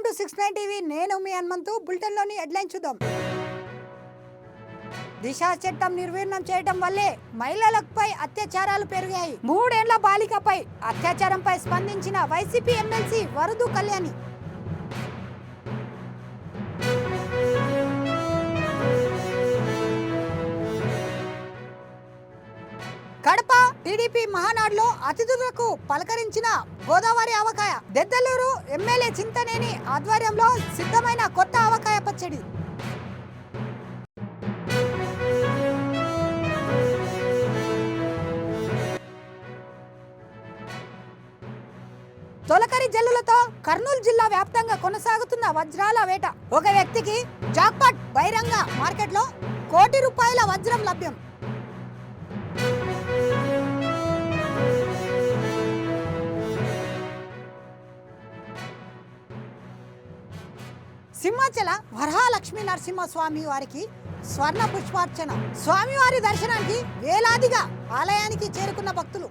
Welcome to 69 TV. నేను మీ Hanumanthu. బులెటిన్లోని headline చూద్దాం. దిశ చట్టం నిర్వీర్యం చేయడం వల్లే మహిళలపై అత్యాచారాలు పెరిగాయి. 3 ఏళ్ల బాలికపై అత్యాచారంపై స్పందించిన వైసీపీ ఎమ్మెల్సీ వరదు కళ్యాణి. కడప టీడీపీ మహానాడులో అతిథులకు పలకరించిన గోదావరి ఆవకాయ. దెద్దలూరు ఎమ్మెల్యే చింతనేని ఆధ్వర్యంలో సిద్ధమైన కొత్త ఆవకాయ పచ్చడి. తొలకరి జల్లులతో కర్నూలు జిల్లా వ్యాప్తంగా కొనసాగుతున్న వజ్రాల వేట. ఒక వ్యక్తికి జాక్పాట్. బహిరంగ మార్కెట్లో ₹1 కోటి వజ్రం లభ్యం. సింహాచల వరహాలక్ష్మీ నరసింహస్వామి వారికి స్వర్ణ పుష్పార్చన. స్వామివారి దర్శనానికి వేలాదిగా ఆలయానికి చేరుకున్న భక్తులు.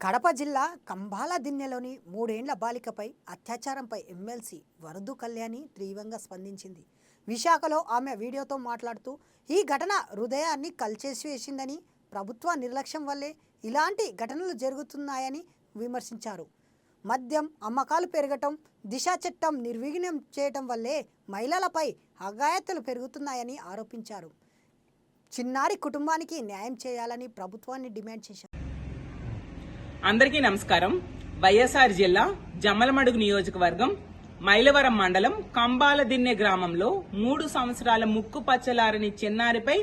కడప జిల్లా కంబాల దిన్నెలోని 3 ఏళ్ల బాలికపై అత్యాచారంపై ఎమ్మెల్సీ వరదు కళ్యాణి తీవ్రంగా స్పందించింది. విశాఖలో ఆమె వీడియోతో మాట్లాడుతూ ఈ ఘటన హృదయాన్ని కలిచేసి వేసిందని, ప్రభుత్వ నిర్లక్ష్యం వల్లే ఇలాంటి ఘటనలు జరుగుతున్నాయని విమర్శించారు. మద్యం అమ్మకాలు పెరగటం, దిశ చట్టం నిర్వీర్యం చేయటం వల్లే మహిళలపై అఘాయిత్యాలు పెరుగుతున్నాయని ఆరోపించారు. చిన్నారి కుటుంబానికి న్యాయం చేయాలని ప్రభుత్వాన్ని డిమాండ్ చేశారు. అందరికీ నమస్కారం. వైఎస్ఆర్ జిల్లా జమ్మలమడుగు నియోజకవర్గం మైలవరం మండలం కంబాలదిన్నె గ్రామంలో 3 సంవత్సరాల ముక్కు పచ్చలారని చిన్నారిపై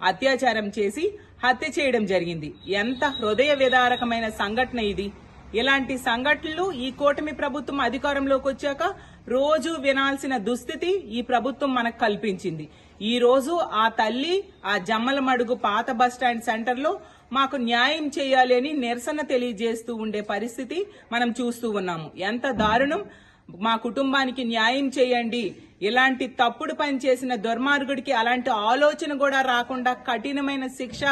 అత్యాచారం చేసి హత్య చేయడం జరిగింది. ఎంత హృదయ విదారకమైన సంఘటన ఇది. ఇలాంటి సంఘటనలు ఈ కూటమి ప్రభుత్వం అధికారంలోకి వచ్చాక రోజు వినాల్సిన దుస్థితి ఈ ప్రభుత్వం మనకు కల్పించింది. ఈ రోజు ఆ తల్లి ఆ జమ్మలమడుగు పాత బస్టాండ్ సెంటర్లో మాకు న్యాయం చేయాలి అని నిరసన తెలియజేస్తూ ఉండే పరిస్థితి మనం చూస్తూ ఉన్నాము. ఎంత దారుణం. మా కుటుంబానికి న్యాయం చేయండి, ఇలాంటి తప్పుడు పని చేసిన దుర్మార్గుడికి అలాంటి ఆలోచన కూడా రాకుండా కఠినమైన శిక్ష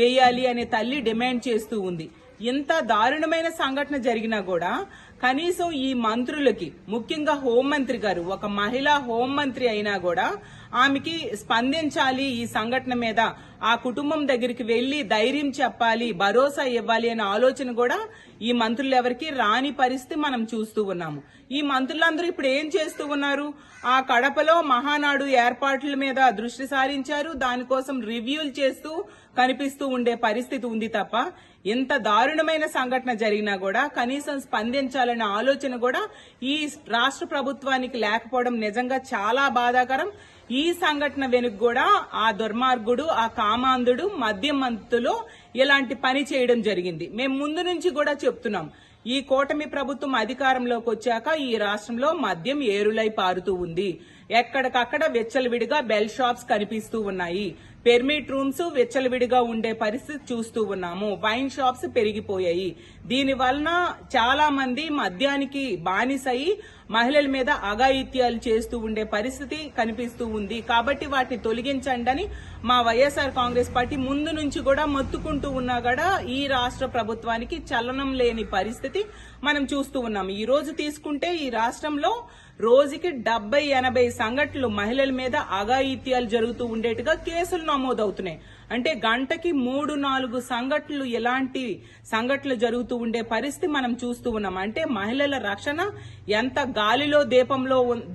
వేయాలి అనే తల్లి డిమాండ్ చేస్తూ ఉంది. ఇంత దారుణమైన సంఘటన జరిగినా కూడా కనీసం ఈ మంత్రులకి, ముఖ్యంగా హోంమంత్రి గారు, ఒక మహిళా హోంమంత్రి అయినా కూడా ఆమెకి స్పందించాలి, ఈ సంఘటన మీద ఆ కుటుంబం దగ్గరికి వెళ్లి ధైర్యం చెప్పాలి, భరోసా ఇవ్వాలి అనే ఆలోచన కూడా ఈ మంత్రులు ఎవరికి రాని పరిస్థితి మనం చూస్తూ ఉన్నాము. ఈ మంత్రులందరూ ఇప్పుడు ఏం చేస్తూ ఉన్నారు? ఆ కడపలో మహానాడు ఏర్పాట్ల మీద దృష్టి సారించారు, దానికోసం రివ్యూలు చేస్తూ కనిపిస్తూ ఉండే పరిస్థితి ఉంది తప్ప ఇంత దారుణమైన సంఘటన జరిగినా కూడా కనీసం స్పందించాలనే ఆలోచన కూడా ఈ రాష్ట్ర ప్రభుత్వానికి లేకపోవడం నిజంగా చాలా బాధాకరం. ఈ సంఘటన వెనుక కూడా ఆ దుర్మార్గుడు, ఆ కామాంధుడు, మద్యమంతులు ఇలాంటి పని చేయడం జరిగింది. మేము ముందు నుంచి కూడా చెప్తున్నాం, ఈ కూటమి ప్రభుత్వం అధికారంలోకి వచ్చాక ఈ రాష్ట్రంలో మద్యం ఏరులై పారుతూ ఉంది. ఎక్కడికక్కడ విచ్చలవిడిగా బెల్ షాప్స్ కనిపిస్తూ ఉన్నాయి. పెర్మిట్ రూమ్స్ విచ్చలవిడిగా ఉండే పరిస్థితి చూస్తూ ఉన్నాము. వైన్ షాప్స్ పెరిగిపోయాయి. దీని వలన చాలా మంది మద్యానికి బానిసయి మహిళల మీద అఘాయిత్యాలు చేస్తూ ఉండే పరిస్థితి కనిపిస్తూ ఉంది. కాబట్టి వాటిని తొలగించండి అని మా వైఎస్ఆర్ కాంగ్రెస్ పార్టీ ముందు నుంచి కూడా మొత్తుకుంటూ ఉన్నా కూడా ఈ రాష్ట్ర ప్రభుత్వానికి చలనం లేని పరిస్థితి మనం చూస్తూ ఉన్నాం. ఈ రోజు తీసుకుంటే ఈ రాష్ట్రంలో రోజుకి 70-80 సంఘటనలు మహిళల మీద అఘాయిత్యాలు జరుగుతూ ఉండేట్టుగా కేసులు నమోదవుతున్నాయి. అంటే గంటకి 3-4 సంఘటనలు, ఎలాంటి సంఘటనలు జరుగుతూ ఉండే పరిస్థితి మనం చూస్తూ ఉన్నాం. అంటే మహిళల రక్షణ ఎంత గాలిలో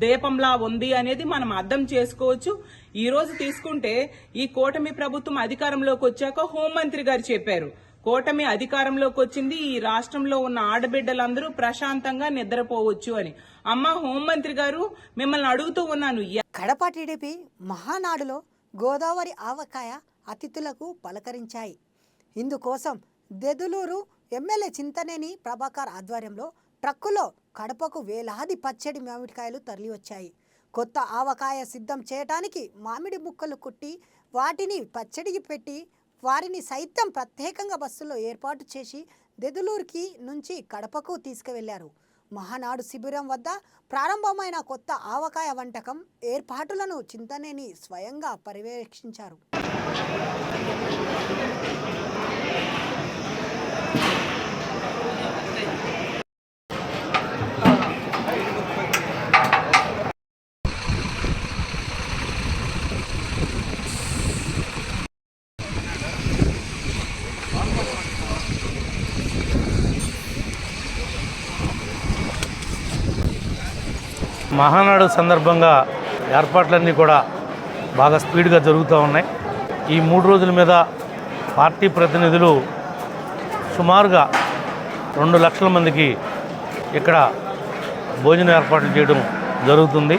దీపంలా ఉంది అనేది మనం అర్థం చేసుకోవచ్చు. ఈ రోజు తీసుకుంటే ఈ కూటమి ప్రభుత్వం అధికారంలోకి వచ్చాక హోంమంత్రి గారు చెప్పారు, కూటమి అధికారంలోకి వచ్చింది, ఈ రాష్ట్రంలో ఉన్న ఆడబిడ్డలందరూ ప్రశాంతంగా నిద్రపోవచ్చు అని. అమ్మ హోంమంత్రి గారు, మిమ్మల్ని అడుగుతూ ఉన్నాను. కడప టీడీపీ మహానాడులో గోదావరి ఆవకాయ అతిథులకు పలకరించాయి. ఇందుకోసం దెదులూరు ఎమ్మెల్యే చింతనేని ప్రభాకర్ ఆధ్వర్యంలో ట్రక్కులో కడపకు వేలాది పచ్చడి మామిడికాయలు తరలివచ్చాయి. కొత్త ఆవకాయ సిద్ధం చేయడానికి మామిడి ముక్కలు కుట్టి వాటిని పచ్చడికి పెట్టి వారిని సైతం ప్రత్యేకంగా బస్సులో ఏర్పాటు చేసి దెదులూరుకి నుంచి కడపకు తీసుకువెళ్లారు. మహానాడు శిబిరం వద్ద ప్రారంభమైన కొత్త ఆవకాయ వంటకం ఏర్పాటులను చింతనేని స్వయంగా పర్యవేక్షించారు. మహానాడు సందర్భంగా ఏర్పాట్లన్నీ కూడా బాగా స్పీడ్గా జరుగుతూ ఉన్నాయి. ఈ 3 రోజుల మీద పార్టీ ప్రతినిధులు సుమారుగా 2 లక్షల మందికి ఇక్కడ భోజన ఏర్పాట్లు చేయడం జరుగుతుంది.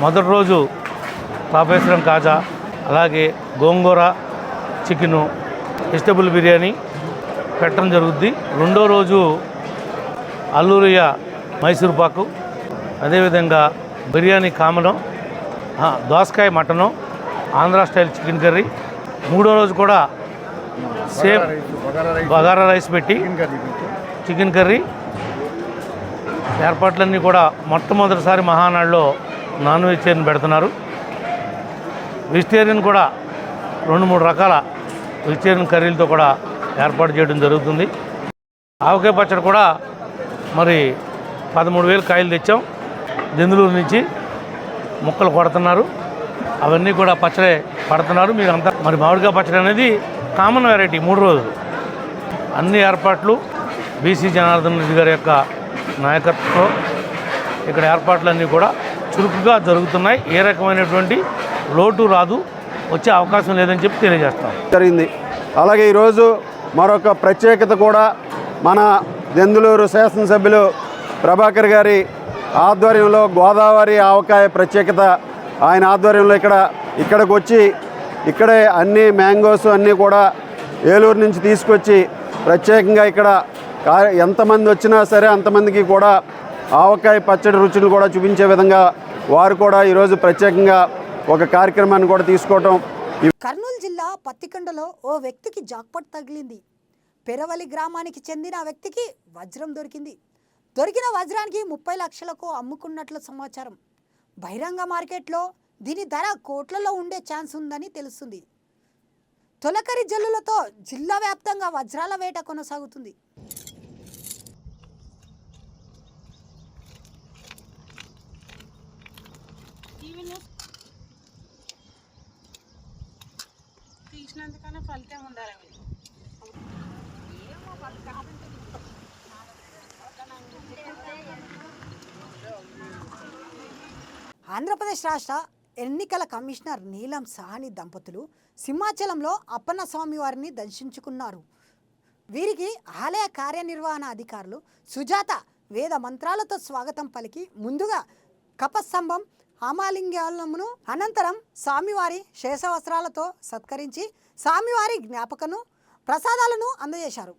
మొదటి రోజు తాపేశ్వరం కాజా, అలాగే గోంగూర చికెను, వెజిటబుల్ బిర్యానీ పెట్టడం జరుగుద్ది. రెండో రోజు అల్లూరియ మైసూర్ పాకు, అదేవిధంగా బిర్యానీ కామనం, దోసకాయ mutton, Andhra style chicken curry. మూడో రోజు కూడా సేమ్ బగారా రైస్ పెట్టి చికెన్ కర్రీ. ఏర్పాట్లన్నీ కూడా మొట్టమొదటిసారి మహానాడులో నాన్ వెజిటేరియన్ పెడుతున్నారు. వెజిటేరియన్ కూడా 2-3 రకాల వెజిటేరియన్ కర్రీలతో కూడా ఏర్పాటు చేయడం జరుగుతుంది. ఆవకాయ పచ్చడి కూడా మరి 13,000 కాయలు తెచ్చాం. దెందులూరు నుంచి ముక్కలు కొడుతున్నారు. అవన్నీ కూడా పచ్చడి పడుతున్నారు. మీరు అంతా మరి మామిడికాయ పచ్చడి అనేది కామన్ వెరైటీ 3 రోజులు. అన్ని ఏర్పాట్లు బీసీ జనార్దన్ రెడ్డి గారి యొక్క నాయకత్వంలో ఇక్కడ ఏర్పాట్లన్నీ కూడా చురుకుగా జరుగుతున్నాయి. ఏ రకమైనటువంటి లోటు రాదు, వచ్చే అవకాశం లేదని చెప్పి తెలియజేస్తాం జరిగింది. అలాగే ఈరోజు మరొక ప్రత్యేకత కూడా మన దెందులూరు శాసనసభ్యులు ప్రభాకర్ గారి ఆధ్వర్యంలో గోదావరి ఆవకాయ ప్రత్యేకత. ఆయన ఆధ్వర్యంలో ఇక్కడికి వచ్చి ఇక్కడే అన్ని మ్యాంగోస్ అన్నీ కూడా ఏలూరు నుంచి తీసుకొచ్చి ప్రత్యేకంగా ఇక్కడ ఎంతమంది వచ్చినా సరే అంతమందికి కూడా ఆవకాయ పచ్చడి రుచులు కూడా చూపించే విధంగా వారు కూడా ఈరోజు ప్రత్యేకంగా ఒక కార్యక్రమాన్ని కూడా తీసుకోవటం. కర్నూలు జిల్లా పత్తికొండలో ఓ వ్యక్తికి జాక్పాట్ తగిలింది. పెరవలి గ్రామానికి చెందిన వ్యక్తికి వజ్రం దొరికింది. దొరికిన వజ్రానికి 30 లక్షలకు అమ్ముకున్నట్లు సమాచారం. బహిరంగ మార్కెట్లో దీని ధర కోట్లలో ఉండే ఛాన్స్ ఉందని తెలుస్తుంది. తొలకరి జల్లులతో జిల్లా వ్యాప్తంగా వజ్రాల వేట కొనసాగుతుంది. తీసినందుకన్నా ఫలితం ఉండాలి. ఆంధ్రప్రదేశ్ రాష్ట్ర ఎన్నికల కమిషనర్ నీలం సాహ్ని దంపతులు సింహాచలంలో అప్పన్న స్వామి వారిని దర్శించుకున్నారు. వీరికి ఆలయ కార్యనిర్వహణ అధికారులు సుజాత వేద మంత్రాలతో స్వాగతం పలికి ముందుగా కపస్తంభం ఆమాలింగాలమును అనంతరం స్వామివారి శేషవస్త్రాలతో సత్కరించి స్వామివారి జ్ఞాపకను ప్రసాదాలను అందజేశారు.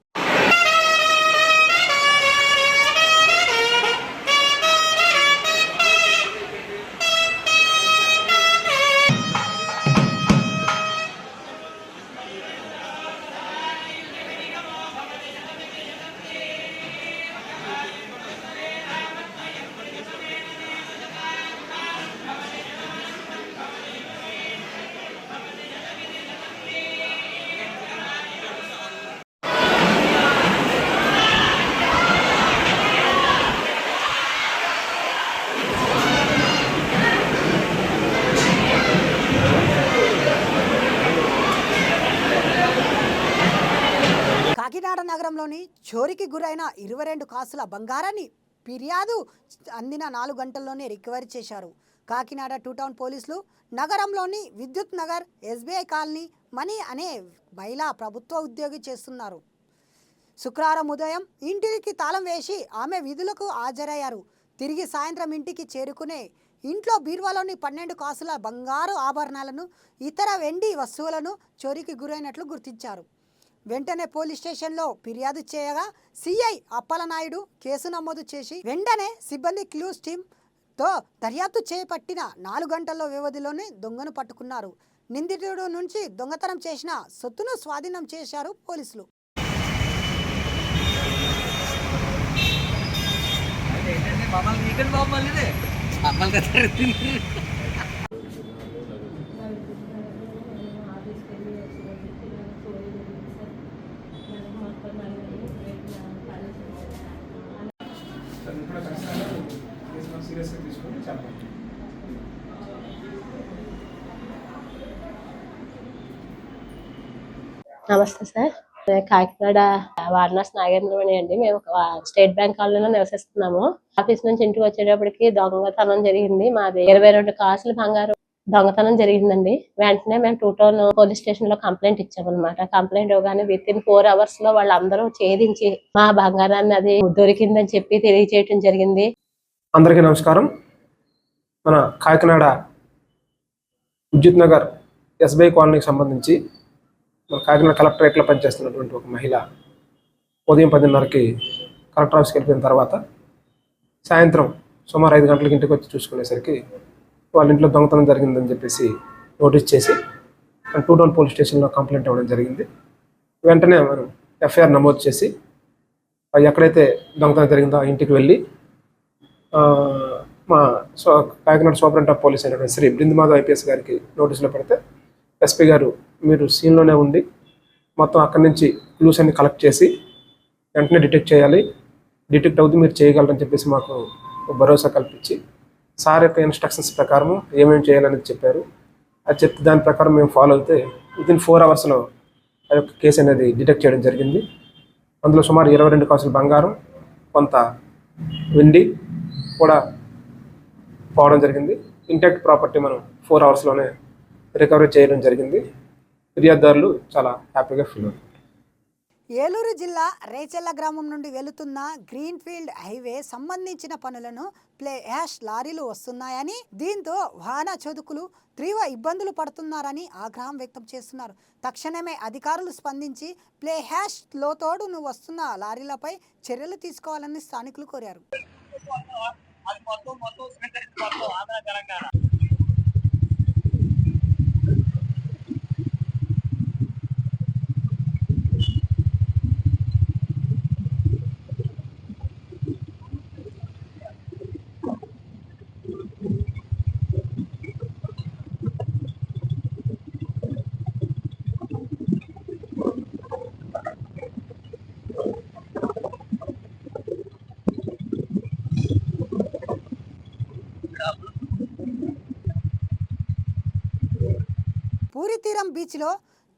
కాకినాడ నగరంలోని చోరీకి గురైన 22 కాసుల బంగారాన్ని ఫిర్యాదు అందిన 4 గంటల్లోనే రికవరీ చేశారు. కాకినాడ 2 టౌన్ పోలీసులు నగరంలోని విద్యుత్ నగర్, ఎస్బీఐ కాలనీ మణి అనే మహిళా ప్రభుత్వ ఉద్యోగి చేస్తున్నారు. శుక్రవారం ఉదయం ఇంటికి తాళం వేసి ఆమె విధులకు హాజరయ్యారు. తిరిగి సాయంత్రం ఇంటికి చేరుకునే ఇంట్లో బీరువాలోని 12 కాసుల బంగారు ఆభరణాలను, ఇతర వెండి వస్తువులను చోరీకి గురైనట్లు గుర్తించారు. వెంటనే పోలీస్ స్టేషన్లో ఫిర్యాదు చేయగా సిఐ అప్పలనాయుడు కేసు నమోదు చేసి వెంటనే సిబ్బంది క్లూస్ టీమ్తో దర్యాప్తు చేపట్టిన 4 గంటల వ్యవధిలోనే దొంగను పట్టుకున్నారు. నిందితుడు నుంచి దొంగతనం చేసిన సొత్తును స్వాధీనం చేశారు పోలీసులు. నమస్తే సార్, కాకినాడ వారణాసి నాగేంద్రమణి అండి. మేము ఒక స్టేట్ బ్యాంక్ కాలనీలో నివసిస్తున్నాము. ఆఫీస్ నుంచి ఇంటికి వచ్చేటప్పటికి దొంగతనం జరిగింది. మాది 22 కాసులు బంగారం దొంగతనం జరిగిందండి. వెంటనే మేము 2 టౌన్ పోలీస్ స్టేషన్ లో కంప్లైంట్ ఇచ్చామన్నమాట. కంప్లైంట్ ఇవ్వగానే విత్-ఇన్ 4 hours లో వాళ్ళందరూ ఛేదించి మా బంగారాన్ని అది దొరికిందని చెప్పి తెలియజేయడం జరిగింది. అందరికీ నమస్కారం. మన కాకినాడ విద్యుత్ నగర్ ఎస్బీఐ కాలనీకి సంబంధించి మన కాకినాడ కలెక్టరేట్లో పనిచేస్తున్నటువంటి ఒక మహిళ ఉదయం 10:30కి కలెక్టర్ ఆఫీస్కి వెళ్ళిపోయిన తర్వాత సాయంత్రం సుమారు 5 గంటలకి ఇంటికి వచ్చి చూసుకునేసరికి వాళ్ళ ఇంట్లో దొంగతనం జరిగిందని చెప్పేసి నోటీస్ చేసి 2 టౌన్ పోలీస్ స్టేషన్లో కంప్లైంట్ ఇవ్వడం జరిగింది. వెంటనే మనం ఎఫ్ఐఆర్ నమోదు చేసి ఎక్కడైతే దొంగతనం జరిగిందో ఆ ఇంటికి వెళ్ళి మా కాకినాడ సూపరింటెండెంట్ ఆఫ్ పోలీస్ అయినటువంటి శ్రీ బృందమాధవ్ ఐపీఎస్ గారికి నోటీసులో పెడితే ఎస్పీ గారు మీరు సీన్లోనే ఉండి మొత్తం అక్కడి నుంచి క్లూస్ అన్ని కలెక్ట్ చేసి వెంటనే డిటెక్ట్ చేయాలి, డిటెక్ట్ అవుతూ మీరు చేయగలరని చెప్పేసి మాకు భరోసా కల్పించి సార్ యొక్క ఇన్స్ట్రక్షన్స్ ప్రకారం ఏమేమి చేయాలనేది చెప్పారు. అది చెప్తే దాని ప్రకారం మేము ఫాలో అయితే విత్-ఇన్ 4 hours ఆ యొక్క కేసు అనేది డిటెక్ట్ చేయడం జరిగింది. అందులో సుమారు 22 కాసులు బంగారం, కొంత వెండి కూడా పోవడం జరిగింది. ఇంటాక్ట్ ప్రాపర్టీ మనం 4 hours రికవరీ చేయడం జరిగింది. ఫిర్యాదుదారులు చాలా హ్యాపీగా ఫీల్ అవుతారు. ఏలూరు జిల్లా రేచెల్ల గ్రామం నుండి వెళుతున్న గ్రీన్ఫీల్డ్ హైవే సంబంధించిన పనులను ప్లే యాష్ లారీలు వస్తున్నాయని, దీంతో వాహన చోదకులు తీవ్ర ఇబ్బందులు పడుతున్నారని ఆగ్రహం వ్యక్తం చేస్తున్నారు. తక్షణమే అధికారులు స్పందించి ప్లే హ్యాష్ లోతోడును వస్తున్న లారీలపై చర్యలు తీసుకోవాలని స్థానికులు కోరారు. పూరితీరం బీచ్లో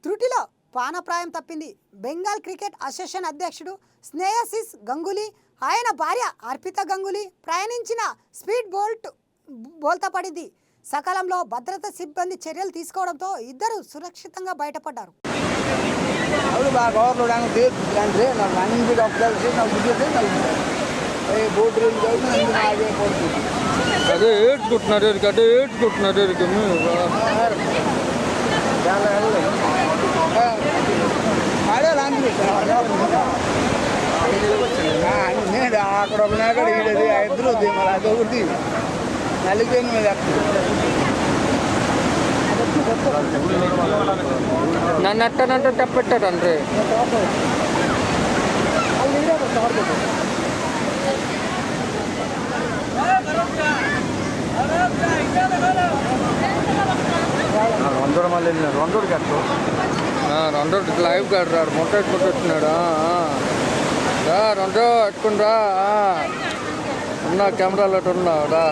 త్రుటిలో ప్రాణప్రాయం తప్పింది. బెంగాల్ క్రికెట్ అసోసియేషన్ అధ్యక్షుడు స్నేహసిస్ గంగూలీ, ఆయన భార్య అర్పిత గంగూలీ ప్రయాణించిన స్పీడ్ బోల్తా పడింది. సకాలంలో భద్రతా సిబ్బంది చర్యలు తీసుకోవడంతో ఇద్దరు సురక్షితంగా బయటపడ్డారు. అక్కడ ఒక నెల ఇద్దరు మరి అదొకటి నలిగిపోయిన మీద నన్ను అట్టనంటే తప్పెట్టారు అంటే రెండు లైవ్ గాడు రాడు మొట్ట ఎట్టుకుంటున్నాడు. రెండు ఎట్టుకుంటా ఉన్నా కెమెరాలో ఉన్నావుడా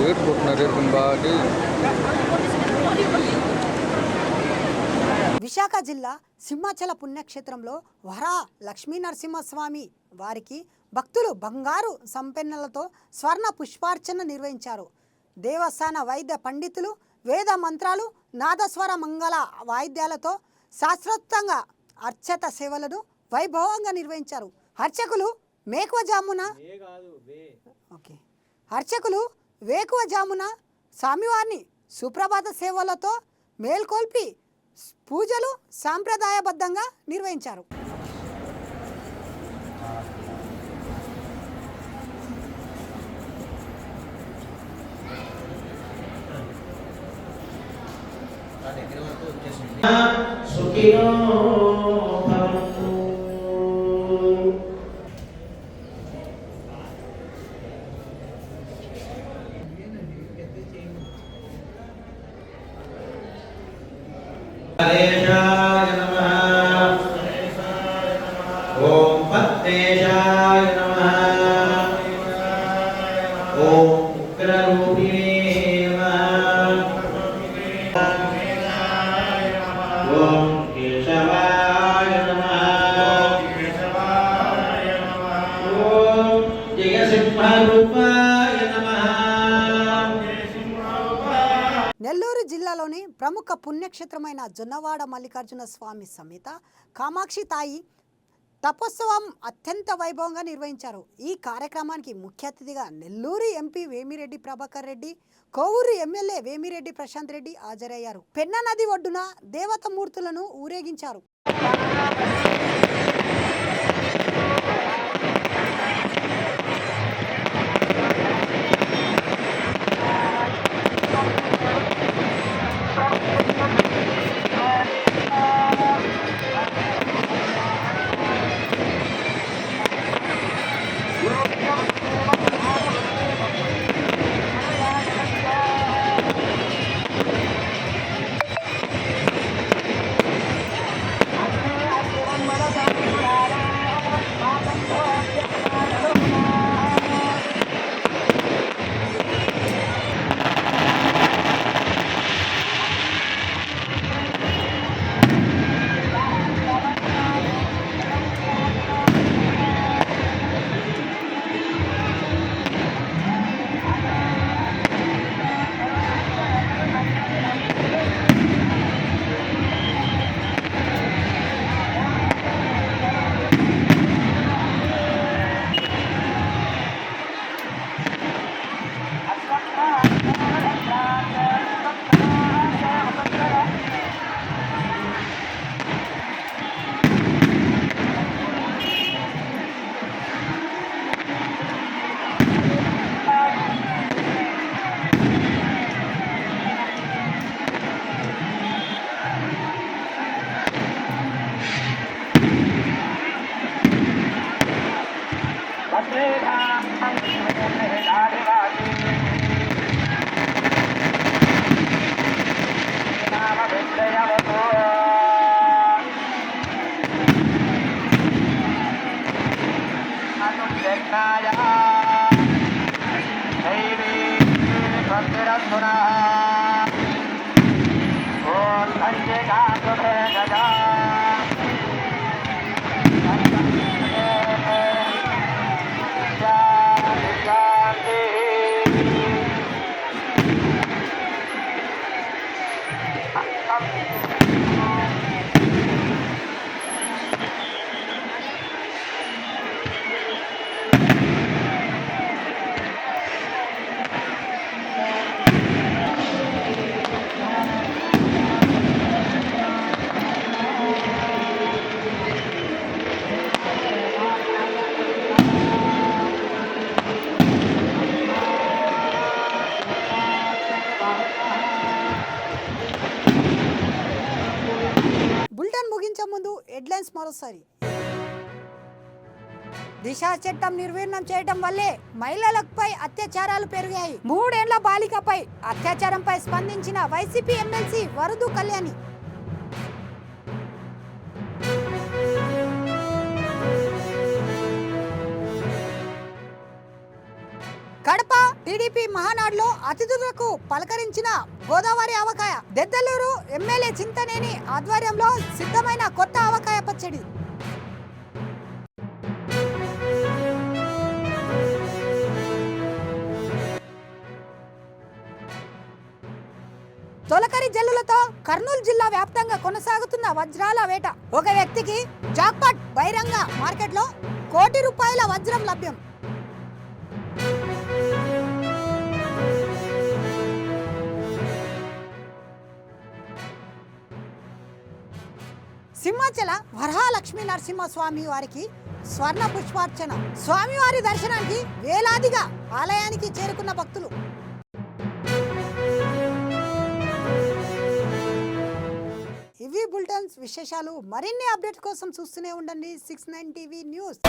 ఏడుకుంటున్నారు బాగా. విశాఖ జిల్లా సింహాచల పుణ్యక్షేత్రంలో వరా లక్ష్మీ నరసింహస్వామి వారికి భక్తులు బంగారు సంపెన్నలతో స్వర్ణ పుష్పార్చన నిర్వహించారు. దేవస్థాన వైద్య పండితులు వేద మంత్రాలు నాదస్వర మంగళ వాయిద్యాలతో శాస్త్రోక్తంగా అర్చత సేవలను వైభవంగా నిర్వహించారు. అర్చకులు వేకువజామున స్వామివారిని సుప్రభాత సేవలతో మేల్కొల్పి పూజలు సాంప్రదాయబద్ధంగా నిర్వహించారు. Om Keshavaya జిల్లాలోని ప్రముఖ పుణ్యక్షేత్రమైన జొన్నవాడ మల్లికార్జున స్వామి సమేత కామాక్షి తాయి తపోత్సవం అత్యంత వైభవంగా నిర్వహించారు. ఈ కార్యక్రమానికి ముఖ్య అతిథిగా నెల్లూరు ఎంపీ వేమిరెడ్డి ప్రభాకర్ రెడ్డి, కోవూరు ఎమ్మెల్యే వేమిరెడ్డి ప్రశాంత్ రెడ్డి హాజరయ్యారు. పెన్నా నది ఒడ్డున దేవతామూర్తులను ఊరేగించారు. ముందు హెడ్లైన్స్ మరోసారి. దిశ చట్టం నిర్వీర్ణం చేయడం వల్లే మహిళలపై అత్యాచారాలు పెరిగాయి. 3 ఏళ్ల బాలికపై అత్యాచారంపై స్పందించిన వైసీపీ ఎమ్మెల్సీ వరదు కళ్యాణి. కడప టీడీపీ మహానాడులో అతిథులకు పలకరించిన గోదావరి ఆవకాయ. దెద్దలూరు ఎమ్మెల్యే చింతనేని ఆధ్వర్యంలో సిద్ధమైన కొత్త ఆవకాయ పచ్చడి. తొలకరి జల్లులతో కర్నూలు జిల్లా వ్యాప్తంగా కొనసాగుతున్న వజ్రాల వేట. ఒక వ్యక్తికి జాక్పాట్. బహిరంగ మార్కెట్లో ₹1 కోటి వజ్రం లభ్యం. సింహాచల వరహాలక్ష్మీ నరసింహస్వామి వారికి స్వర్ణ పుష్పార్చన. స్వామివారి దర్శనానికి వేలాదిగా ఆలయానికి చేరుకున్న భక్తులు. ఇవి బులెటిన్స్ విశేషాలు. మరిన్ని అప్డేట్ కోసం చూస్తూనే ఉండండి 69 టీవీ న్యూస్.